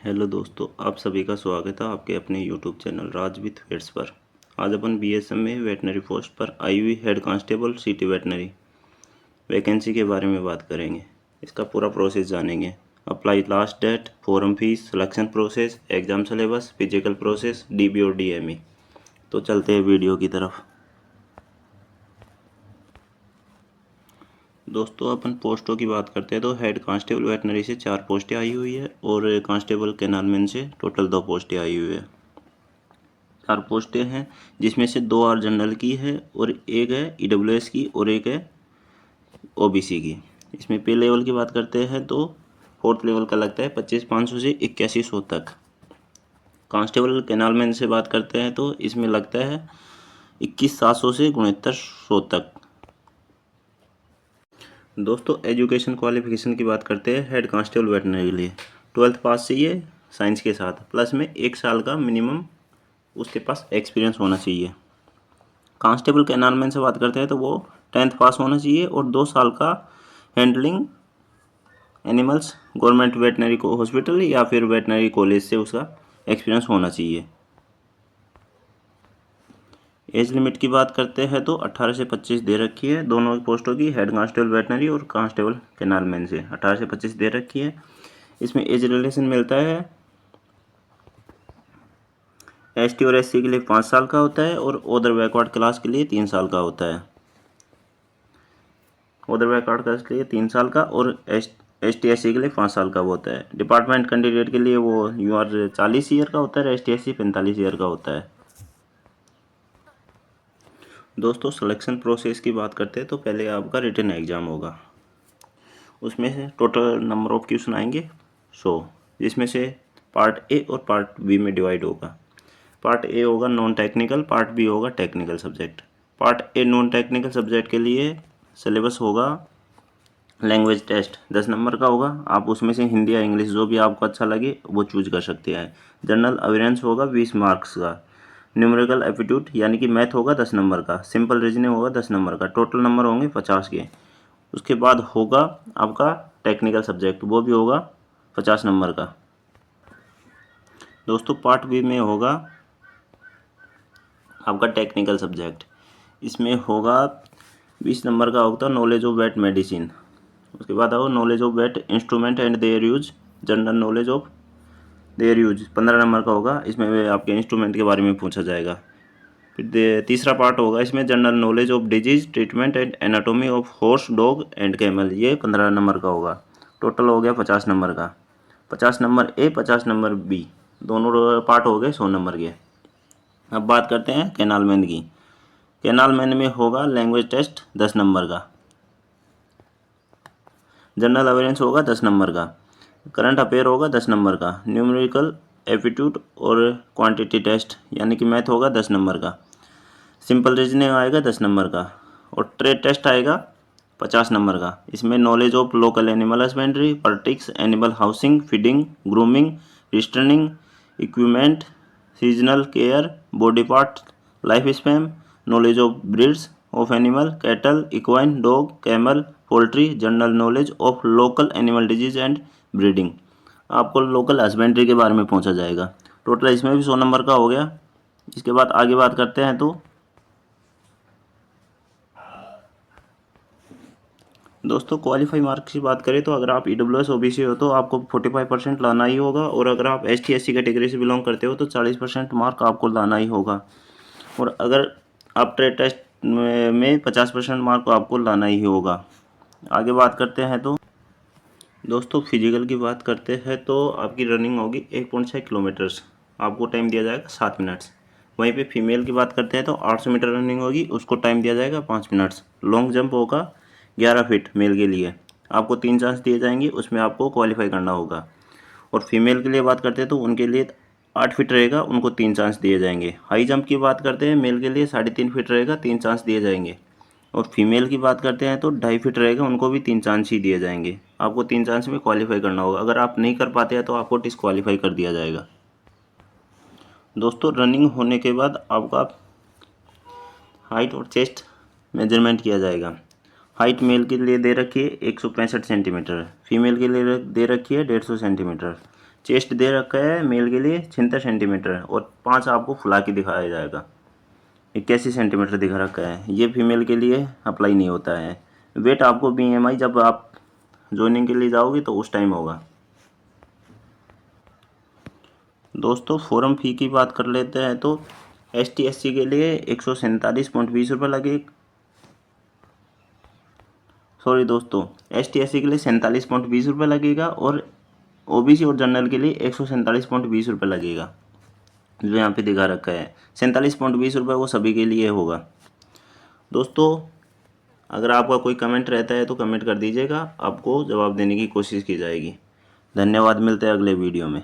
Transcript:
Hello दोस्तों, आप सभी का स्वागत है आपके अपने YouTube channel Raj with vets पर। आज अपन बीएसएफ में वेटनरी पोस्ट पर आई हुई head constable city veterinary vacancy के बारे में बात करेंगे। इसका पूरा प्रोसेस जानेंगे। Apply last date, form fees, selection process, exam syllabus, physical process, DV और डीएमई। तो चलते हैं वीडियो की तरफ। दोस्तों, अपन पोस्टों की बात करते हैं तो हेड कांस्टेबल वेटनरी से 4 पोस्टें आई हुई है और कांस्टेबल कैनालमैन से टोटल 2 पोस्टें आई हुई है। 4 पोस्टें हैं जिसमें से 2 आर जनरल की है और एक है ईडब्ल्यूएस की और एक है ओबीसी की। इसमें पे लेवल की बात करते हैं तो 4th लेवल का लगता है 25,500 से 8100 तक। कांस्टेबल कैनालमैन से बात करते हैं तो इसमें लगता है 21,700 से 6900 तक। दोस्तों, एजुकेशन क्वालिफिकेशन की बात करते हैं हेड कांस्टेबल वेटनरी के लिए 12th पास चाहिए साइंस के साथ, प्लस में 1 साल का मिनिमम उसके पास एक्सपीरियंस होना चाहिए। कांस्टेबल कैनालमैन से बात करते हैं तो वो 10th पास होना चाहिए और 2 साल का हैंडलिंग एनिमल्स गवर्नमेंट वेटनरी को हॉस्पिटल या फिर वेटनरी कॉलेज से उसका एक्सपीरियंस होना चाहिए। एज लिमिट की बात करते हैं तो 18 से 25 दे रखी है दोनों पोस्टों की, हेड कांस्टेबल वेटनरी और कांस्टेबल कैनालमैन से 18 से 25 दे रखी है। इसमें एज रिलेशन मिलता है एसटी और एससी के लिए 5 साल का होता है और अदर बैकवर्ड क्लास के लिए 3 साल का होता है। अदर बैकवर्ड क्लास के लिए 3 साल का और एसटी एससी के लिए 5 साल का होता है। डिपार्टमेंट कैंडिडेट के लिए वो यूआर 40 ईयर का होता है, एसटी एससी 45 ईयर का होता है। दोस्तों, सिलेक्शन प्रोसेस की बात करते हैं तो पहले आपका रिटन एग्ज़ाम होगा। उसमें से टोटल नंबर ऑफ क्वेश्चन आएंगे 100, जिसमें से पार्ट ए और पार्ट बी में डिवाइड होगा। पार्ट ए होगा नॉन टेक्निकल, पार्ट बी होगा technical subject. Part a non technical subject के लिए सिलेबस होगा लैंग्वेज टेस्ट 10 नंबर का होगा। आप उसमें से हिंदी या इंग्लिश जो भी आपको अच्छा लगे वो चूज कर सकते हैं। जनरल अवेयरेंस होगा 20 मार्क्स का। न्यूमेरिकल एप्टीट्यूड यानी कि मैथ होगा 10 नंबर का। सिंपल रीजनिंग होगा 10 नंबर का। टोटल नंबर होंगे 50 के। उसके बाद होगा आपका टेक्निकल सब्जेक्ट, वो भी होगा 50 नंबर का। दोस्तों, पार्ट बी में होगा आपका टेक्निकल सब्जेक्ट। इसमें होगा 20 नंबर का होगा नॉलेज ऑफ वेट मेडिसिन। उसके बाद आओ knowledge of vet instrument and their use, general knowledge of their use 15 number का होगा। इसमें आपके इंस्ट्रूमेंट के बारे में पूछा जाएगा। फिर तीसरा पार्ट होगा इसमें general knowledge of disease treatment and anatomy of horse, dog and camel, ये 15 नंबर का होगा। टोटल हो गया 50 नंबर का। 50 नंबर ए, 50 नंबर बी, दोनों पार्ट हो गए 100 नंबर के। अब बात करते हैं कैनालमैन की। कैनालमैन में होगा लैंग्वेज टेस्ट 10 नंबर का। जनरल अवेयरेंस होगा 10 नंबर का। करंट अफेयर होगा 10 नंबर का। न्यूमेरिकल एप्टीट्यूड और क्वांटिटी टेस्ट यानी कि मैथ होगा 10 नंबर का। सिंपल रीजनिंग आएगा 10 नंबर का और ट्रेड टेस्ट आएगा 50 नंबर का। इसमें knowledge of local animal husbandry, politics, animal housing, feeding, grooming, restraining, equipment, seasonal care, body part, life span, knowledge of breeds of animal, cattle, equine, dog, camel, poultry, general knowledge of local animal disease and breeding. आपको local husbandry के बारे में पूछा जाएगा। Total इसमें भी 100 number का हो गया। इसके बाद आगे बात करते हैं तो दोस्तों, क्वालिफाई मार्क्स की बात करें तो अगर आप ईडब्ल्यूएस ओबीसी हो तो आपको 45% लाना ही होगा और अगर आप एसटी एससी कैटेगरी से बिलोंग करते हो तो 40% मार्क आपको लाना ही होगा और अगर आप ट्रेड टेस्ट में 50% मार्क आपको लाना ही होगा। आगे बात करते हैं तो दोस्तों, फिजिकल की बात करते हैं तो आपकी रनिंग होगी 1.6 किलोमीटर्स, आपको टाइम दिया जाएगा 7 मिनट्स। वहीं पे फीमेल की बात करते हैं तो 800 मीटर रनिंग होगी, उसको टाइम दिया जाएगा 5 मिनट्स। लॉन्ग जंप होगा 11 फीट मेल के लिए, आपको 3 चांस दिए जाएंगे, उसमें आपको क्वालिफाई करना होगा। और फीमेल के लिए बात करते हैं तो उनके लिए 8 फीट रहेगा, उनको 3 चांस दिए जाएंगे। हाई जंप की बात करते हैं मेल के लिए 3.5 फीट रहेगा, 3 चांस दिए जाएंगे। और फीमेल की बात करते हैं तो 2.5 फीट रहेगा, उनको भी 3 चांस ही दिए जाएंगे। आपको 3 चांस में क्वालिफाई करना होगा, अगर आप नहीं कर पाते हैं तो आपको डिस्क्वालीफाई कर दिया जाएगा। दोस्तों, रनिंग होने के बाद आपका हाइट और चेस्ट मेजरमेंट किया जाएगा। हाइट मेल के लिए दे रखी है 165 सेंटीमीटर, फीमेल के लिए दे रखी है 150 सेंटीमीटर। चेस्ट दे रखा है मेल के लिए 76 सेंटीमीटर और 5 आपको फुला के दिखाया जाएगा। 81 सेंटीमीटर दिखा रखा है, ये फीमेल के लिए अप्लाई नहीं होता है। वेट आपको BMI जब आप ज्वाइनिंग के लिए जाओगे तो उस टाइम होगा। दोस्तों फॉर्म फ़ी की बात कर लेते हैं तो ST/SC के लिए 147.20 रुपये लगे। सॉरी दोस्तों, ST/SC के लिए 47.20 रुपये लगेगा और OBC और जनरल के लिए 147.20 रुपये लगेगा। जो यहाँ पे दिखा रखा है 47.20 रुपये वो सभी के लिए होगा। दोस्तों अगर आपका कोई कमेंट रहता है तो कमेंट कर दीजिएगा, आपको जवाब देने की कोशिश की जाएगी। धन्यवाद, मिलते हैं अगले वीडियो में।